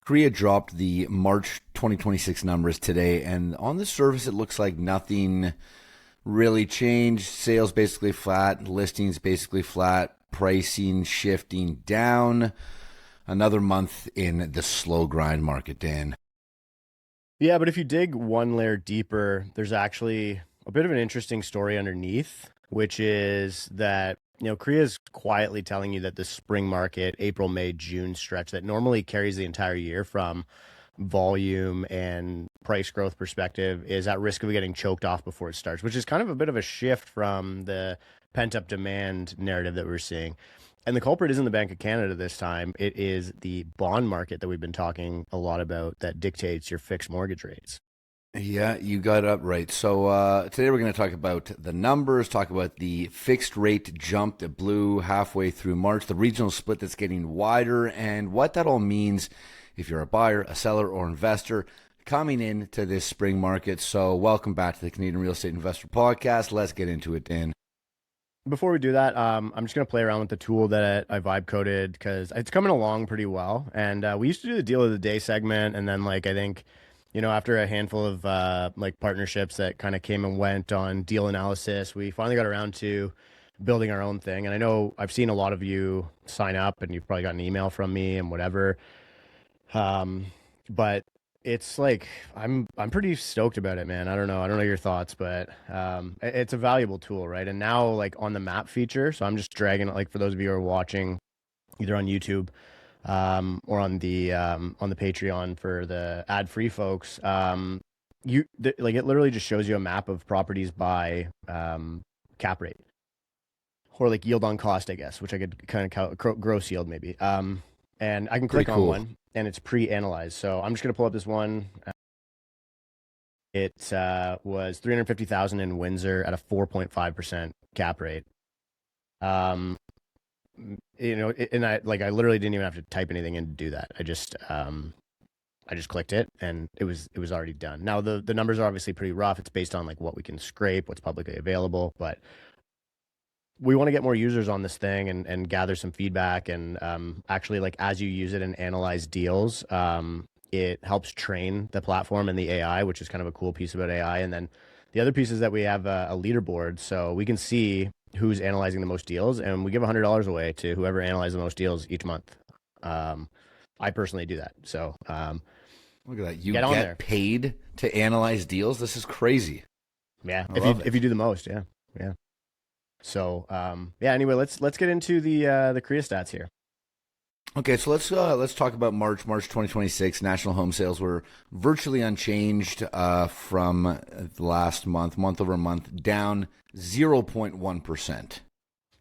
CREA dropped the March 2026 numbers today, and on the surface, it looks like nothing really changed. Sales basically flat, listings basically flat, pricing shifting down. Another month in the slow grind market, Dan. Yeah, but if you dig one layer deeper, there's actually a bit of an interesting story underneath, which is that CREA is quietly telling you that the spring market, April, May, June stretch that normally carries the entire year from volume and price growth perspective is at risk of getting choked off before it starts, which is kind of a bit of a shift from the pent-up demand narrative that we're seeing. And the culprit isn't the Bank of Canada this time. It is the bond market that we've been talking a lot about that dictates your fixed mortgage rates. Yeah, you got it up right. So today we're going to talk about the numbers, talk about the fixed rate jump that blew halfway through March, the regional split that's getting wider, and what that all means if you're a buyer, a seller, or investor coming into this spring market. So welcome back to the Canadian Real Estate Investor Podcast. Let's get into it, Dan. Before we do that, I'm just going to play around with the tool that I vibe coded because it's coming along pretty well. And we used to do the deal of the day segment, and then I think after a handful of partnerships that kind of came and went on deal analysis, we finally got around to building our own thing. And I know I've seen a lot of you sign up and you've probably got an email from me and whatever. But it's I'm pretty stoked about it, man. I don't know your thoughts, but it's a valuable tool, right? And now on the map feature, so I'm just dragging it for those of you who are watching either on YouTube or on the Patreon for the ad-free folks, it literally just shows you a map of properties by cap rate or yield on cost, I guess, which I could kind of gross yield maybe. And I can click on one and it's pre-analyzed. So I'm just going to pull up this one. It was $350,000 in Windsor at a 4.5% cap rate. And I literally didn't even have to type anything in to do that. I just clicked it and it was already done. Now the numbers are obviously pretty rough. It's based on what we can scrape, what's publicly available, but we want to get more users on this thing and gather some feedback. And actually, as you use it and analyze deals, it helps train the platform and the AI, which is kind of a cool piece about AI. And then the other piece is that we have a leaderboard, so we can see who's analyzing the most deals, and we give $100 away to whoever analyzes the most deals each month. I personally do that. So look at that. You get paid to analyze deals? This is crazy. Yeah. If you do the most, yeah. Yeah. So anyway, let's get into the CREA stats here. Okay, so let's talk about March 2026. National home sales were virtually unchanged from last month over month, down 0.1%.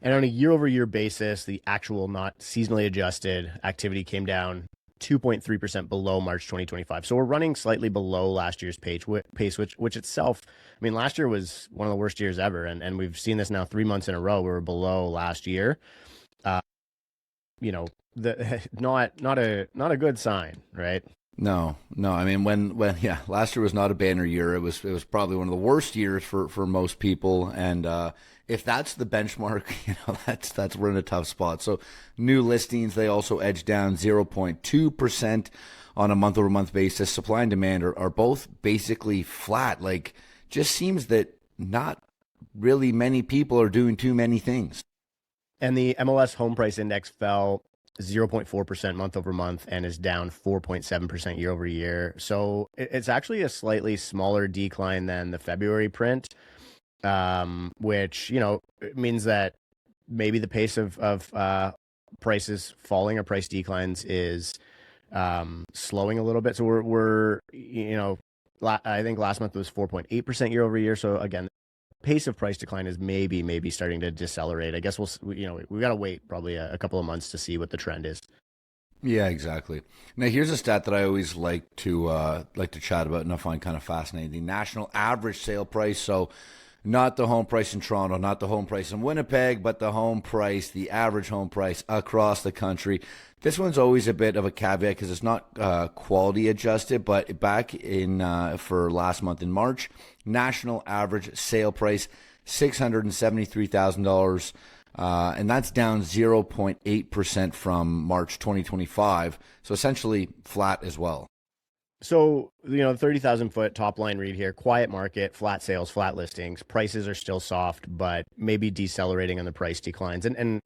And on a year-over-year basis, the actual not seasonally adjusted activity came down 2.3% below March 2025. So we're running slightly below last year's pace, which itself, I mean, last year was one of the worst years ever. And we've seen this now 3 months in a row. We're below last year. Not a good sign, right? No. I mean, when last year was not a banner year. It was probably one of the worst years for most people. And if that's the benchmark, that's we're in a tough spot. So new listings, they also edged down 0.2% on a month over month basis. Supply and demand are both basically flat. Just seems that not really many people are doing too many things. And the MLS Home Price Index fell 0.4% month over month and is down 4.7% year over year. So it's actually a slightly smaller decline than the February print, which, it means that maybe the pace of prices falling or price declines is slowing a little bit. So we're I think last month was 4.8% year over year. So again, pace of price decline is maybe starting to decelerate. I guess we got to wait probably a couple of months to see what the trend is. Yeah, exactly. Now here's a stat that I always like to chat about and I find kind of fascinating: the national average sale price. So not the home price in Toronto, not the home price in Winnipeg, but the home price, the average home price across the country. This one's always a bit of a caveat because it's not quality adjusted, but back in for last month in March, national average sale price $673,000 and that's down 0.8% from March 2025. So essentially flat as well. So, 30,000 foot top line read here, quiet market, flat sales, flat listings. Prices are still soft, but maybe decelerating on the price declines. And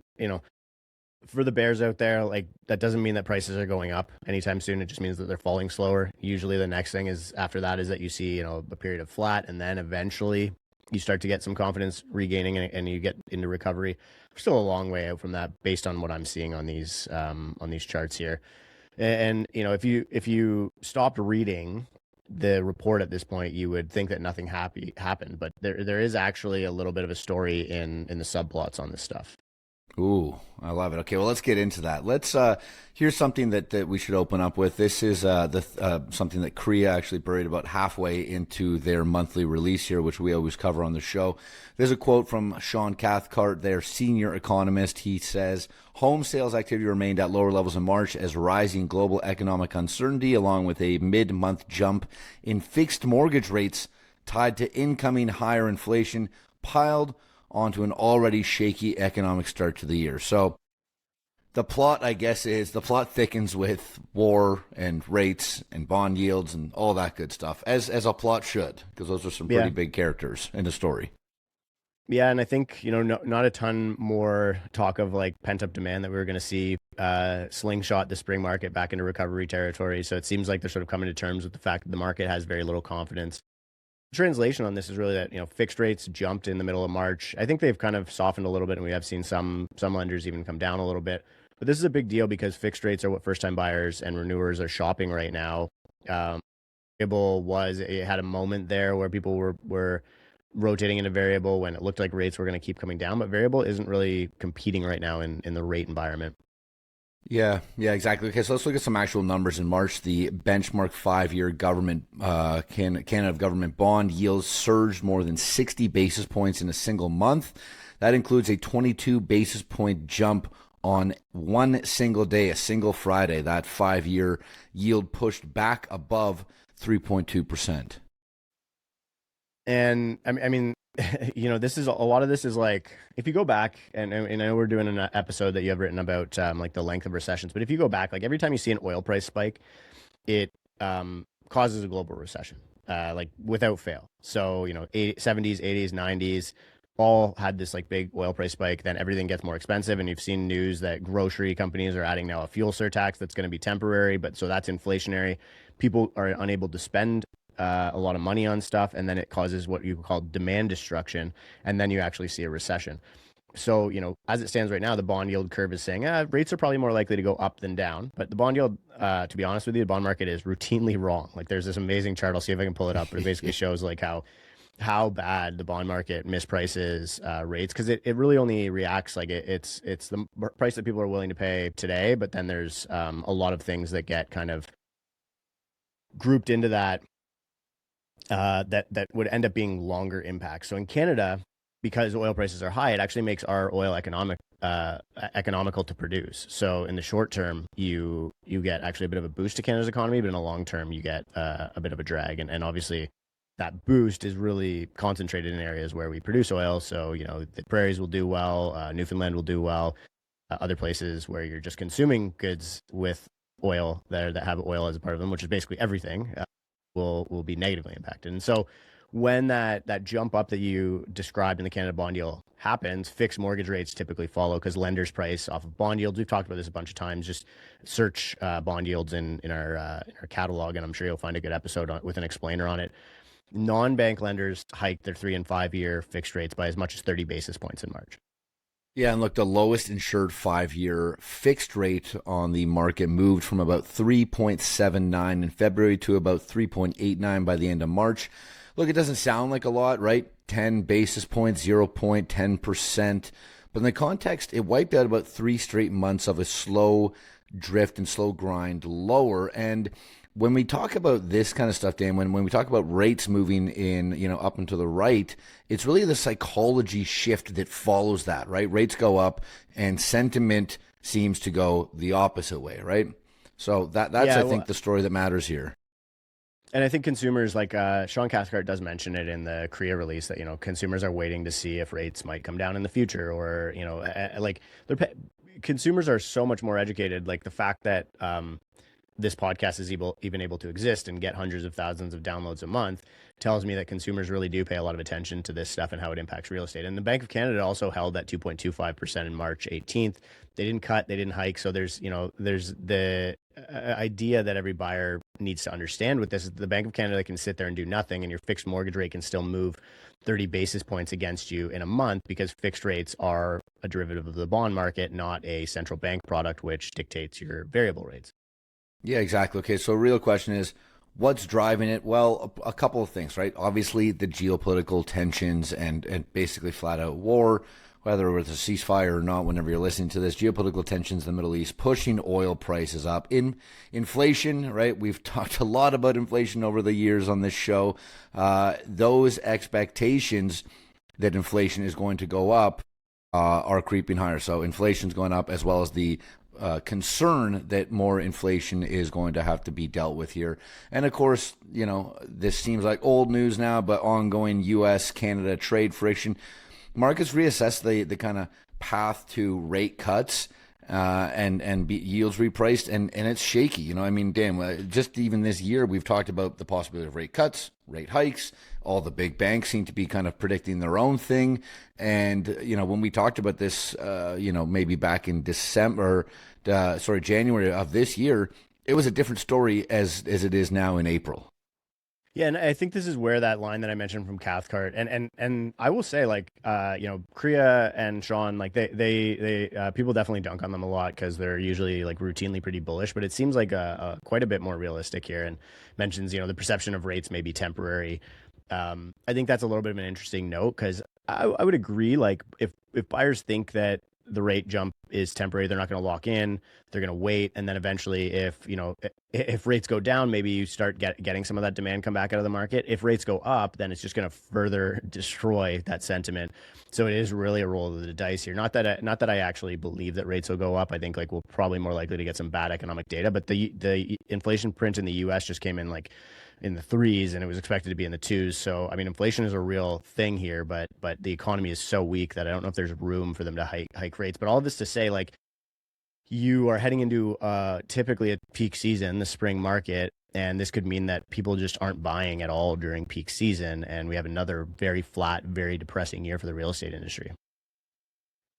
for the bears out there, like that doesn't mean that prices are going up anytime soon. It just means that they're falling slower. Usually the next thing is after that is that you see, a period of flat, and then eventually you start to get some confidence regaining and you get into recovery. We're still a long way out from that based on what I'm seeing on these charts here. And if you stopped reading the report at this point, you would think that nothing happened, but there is actually a little bit of a story in the subplots on this stuff. Ooh, I love it. Okay, well, let's get into that. Here's something that we should open up with. This is something that CREA actually buried about halfway into their monthly release here, which we always cover on the show. There's a quote from Sean Cathcart, their senior economist. He says, home sales activity remained at lower levels in March as rising global economic uncertainty, along with a mid-month jump in fixed mortgage rates tied to incoming higher inflation, piled onto an already shaky economic start to the year. So the plot, I guess, is the plot thickens with war and rates and bond yields and all that good stuff, as a plot should, because those are some pretty big characters in the story. Yeah, and I think, not a ton more talk of like pent up demand that we were going to see slingshot the spring market back into recovery territory. So it seems like they're sort of coming to terms with the fact that the market has very little confidence. Translation on this is really that fixed rates jumped in the middle of March. I think they've kind of softened a little bit, and we have seen some lenders even come down a little bit. But this is a big deal because fixed rates are what first-time buyers and renewers are shopping right now. It had a moment there where people were rotating into variable when it looked like rates were going to keep coming down, but variable isn't really competing right now in the rate environment. Yeah, exactly. Okay, so let's look at some actual numbers. In March, the benchmark 5-year government Canada government bond yields surged more than 60 basis points in a single month. That includes a 22 basis point jump on one single day, a single Friday. That 5-year yield pushed back above 3.2%. And I mean, this is a lot of this is like, if you go back and I know we're doing an episode that you have written about like the length of recessions, but if you go back, like every time you see an oil price spike, it causes a global recession, like without fail. So, 70s, 80s, 90s, all had this like big oil price spike. Then everything gets more expensive. And you've seen news that grocery companies are adding now a fuel surtax that's going to be temporary, but so that's inflationary. People are unable to spend a lot of money on stuff, and then it causes what you call demand destruction, and then you actually see a recession. So, as it stands right now, the bond yield curve is saying rates are probably more likely to go up than down. But the bond yield, to be honest with you, the bond market is routinely wrong. Like there's this amazing chart. I'll see if I can pull it up, but it basically shows like how bad the bond market misprices rates, because it really only reacts like it's the price that people are willing to pay today. But then there's a lot of things that get kind of grouped into that. That would end up being longer impacts. So in Canada, because oil prices are high, it actually makes our oil economical to produce. So in the short term, you get actually a bit of a boost to Canada's economy, but in the long term, you get a bit of a drag. And obviously, that boost is really concentrated in areas where we produce oil. So the prairies will do well, Newfoundland will do well, other places where you're just consuming goods with oil that have oil as a part of them, which is basically everything. Will be negatively impacted. And so when that jump up that you described in the Canada bond yield happens, fixed mortgage rates typically follow because lenders price off of bond yields. We've talked about this a bunch of times. Just search bond yields in our catalog, and I'm sure you'll find a good episode with an explainer on it. Non-bank lenders hiked their 3 and 5 year fixed rates by as much as 30 basis points in March. Yeah, and look, the lowest insured 5-year fixed rate on the market moved from about 3.79 in February to about 3.89 by the end of March. Look, it doesn't sound like a lot, right? 10 basis points, 0.10%. But in the context, it wiped out about 3 straight months of a slow drift and slow grind lower. And when we talk about this kind of stuff, Dan, when we talk about rates moving in, up and to the right, it's really the psychology shift that follows that, right? Rates go up and sentiment seems to go the opposite way, right? So that's I think the story that matters here. And I think consumers, like Sean Cathcart does mention it in the CREA release, that consumers are waiting to see if rates might come down in the future, or like consumers are so much more educated. Like the fact that this podcast is even able to exist and get hundreds of thousands of downloads a month tells me that consumers really do pay a lot of attention to this stuff and how it impacts real estate. And the Bank of Canada also held at 2.25% in March 18th. They didn't cut, they didn't hike. So there's the idea that every buyer needs to understand with this is the Bank of Canada can sit there and do nothing, and your fixed mortgage rate can still move 30 basis points against you in a month, because fixed rates are a derivative of the bond market, not a central bank product, which dictates your variable rates. Yeah, exactly. Okay, so real question is, what's driving it? Well, a couple of things, right? Obviously, the geopolitical tensions and basically flat out war, whether it's a ceasefire or not, whenever you're listening to this, geopolitical tensions in the Middle East pushing oil prices up. Inflation, right? We've talked a lot about inflation over the years on this show. Those expectations that inflation is going to go up are creeping higher. So inflation's going up, as well as the concern that more inflation is going to have to be dealt with here. And of course, this seems like old news now, but ongoing U.S.-Canada trade friction. Markets reassess the kind of path to rate cuts and yields repriced, and it's shaky. Damn, just even this year, we've talked about the possibility of rate cuts, rate hikes. All the big banks seem to be kind of predicting their own thing. And, when we talked about this, maybe back in January of this year, it was a different story as it is now in April. Yeah, and I think this is where that line that I mentioned from Cathcart, and I will say, like, CREA and Sean, like they people definitely dunk on them a lot because they're usually like routinely pretty bullish, but it seems like quite a bit more realistic here, and mentions the perception of rates may be temporary. I think that's a little bit of an interesting note, because I would agree, like if buyers think that the rate jump is temporary, they're not going to lock in, they're going to wait, and then eventually if rates go down, maybe you start getting some of that demand come back out of the market. If rates go up, then it's just going to further destroy that sentiment. So it is really a roll of the dice here. Not that I actually believe that rates will go up. I think like we're probably more likely to get some bad economic data, but the inflation print in the US just came in like in the threes, and it was expected to be in the twos. So, I mean, inflation is a real thing here, but the economy is so weak that I don't know if there's room for them to hike rates. But all of this to say, like, you are heading into typically a peak season, the spring market, and this could mean that people just aren't buying at all during peak season, and we have another very flat, very depressing year for the real estate industry.